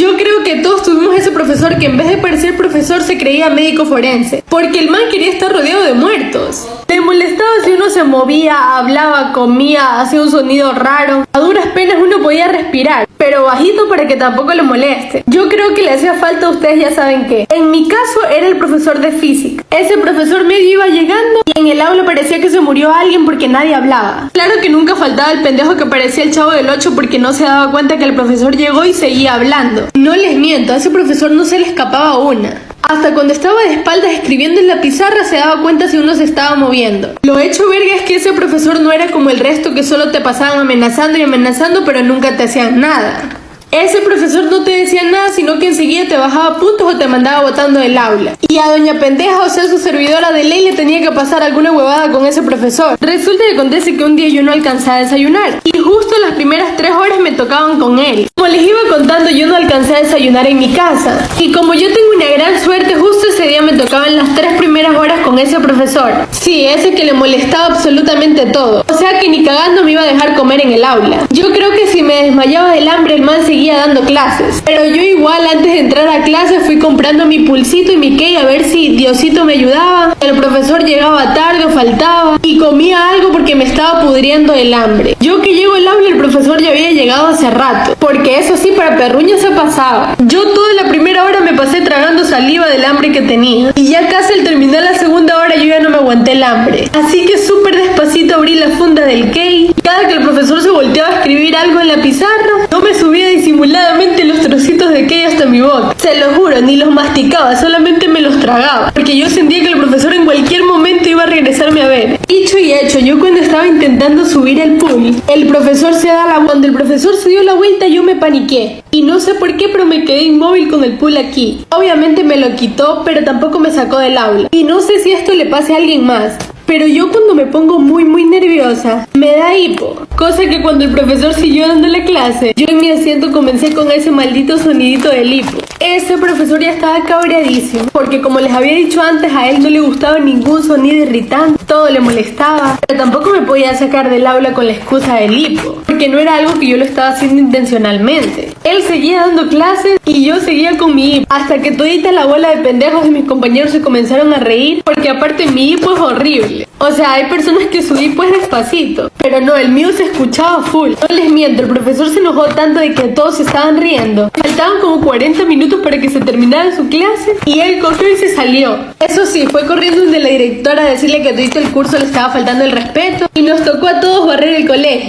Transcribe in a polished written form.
Yo creo que todos tuvimos ese profesor que en vez de parecer profesor se creía médico forense, porque el man quería estar rodeado de muertos. Le molestaba si uno se movía, hablaba, comía, hacía un sonido raro. A duras penas uno podía respirar, pero bajito para que tampoco le moleste. Yo creo que le hacía falta a ustedes, ya saben qué. En mi caso era el profesor de física. Ese profesor medio iba llegando y en el aula parecía que se murió alguien porque nadie hablaba. Claro que nunca faltaba el pendejo que parecía el Chavo del 8 porque no se daba cuenta que el profesor llegó y seguía hablando. No les miento, a ese profesor no se le escapaba una. Hasta cuando estaba de espaldas escribiendo en la pizarra se daba cuenta si uno se estaba moviendo. Lo hecho verga es que ese profesor no era como el resto que solo te pasaban amenazando y amenazando pero nunca te hacían nada. Ese profesor no te decía nada, sino que enseguida te bajaba puntos o te mandaba botando del aula. Y a doña pendeja, o sea, su servidora de ley, le tenía que pasar alguna huevada con ese profesor. Resulta que acontece que un día yo no alcancé a desayunar. Y justo las primeras 3 horas me tocaban con él. Como les iba contando, yo no alcancé a desayunar en mi casa. Y como yo tengo una gran suerte, justo ese día me tocaban las 3 primeras horas con ese profesor. Sí, ese que le molestaba absolutamente todo. O sea que ni cagando me iba a dejar comer en el aula. Yo creo que si me desmayaba del hambre, el man seguía dando clases. Pero yo igual antes de entrar a clase fui comprando mi pulsito y mi cake a ver si Diosito me ayudaba. El profesor llegaba tarde o faltaba y comía algo porque me estaba pudriendo el hambre. Yo que llego al aula, el profesor ya había llegado hace rato, porque eso sí, para perruño se pasaba. Yo toda la primera hora me pasé tragando saliva del hambre que tenía y ya casi al terminar la segunda hora yo ya no me aguanté el hambre. Así que súper despacito abrí la funda del cake. Cada que el profesor se volteaba a escribir algo en la pizarra, yo me subía disimuladamente los trocitos de cake hasta mi boca. Se lo juro, ni los masticaba, solamente me los tragaba, porque yo sentía que el profesor en cualquier momento iba a regresarme a ver. Dicho y hecho, yo cuando estaba intentando subir el pool, el profesor se da la vuelta. Cuando el profesor se dio la vuelta, yo me paniqué. Y no sé por qué, pero me quedé inmóvil con el pool aquí. Obviamente me lo quitó, pero tampoco me sacó del aula. Y no sé si esto le pase a alguien más, pero yo cuando me pongo muy nerviosa, me da hipo. Cosa que cuando el profesor siguió dando la clase, yo en mi asiento comencé con ese maldito sonidito del hipo. Ese profesor ya estaba cabreadísimo, porque como les había dicho antes, a él no le gustaba ningún sonido irritante, todo le molestaba, pero tampoco me podía sacar del aula con la excusa del hipo, porque no era algo que yo lo estaba haciendo intencionalmente. Él seguía dando clases y yo seguía con mi hipo, hasta que todita la bola de pendejos de mis compañeros se comenzaron a reír, porque aparte mi hipo es horrible. O sea, hay personas que su hipo es despacito, pero no, el mío se escuchaba full. No les miento, el profesor se enojó tanto de que todos se estaban riendo. Faltaban como 40 minutos para que se terminara su clase y él cogió y se salió. Eso sí, fue corriendo donde la directora a decirle que a todito el curso le estaba faltando el respeto y nos tocó a todos barrer el colegio.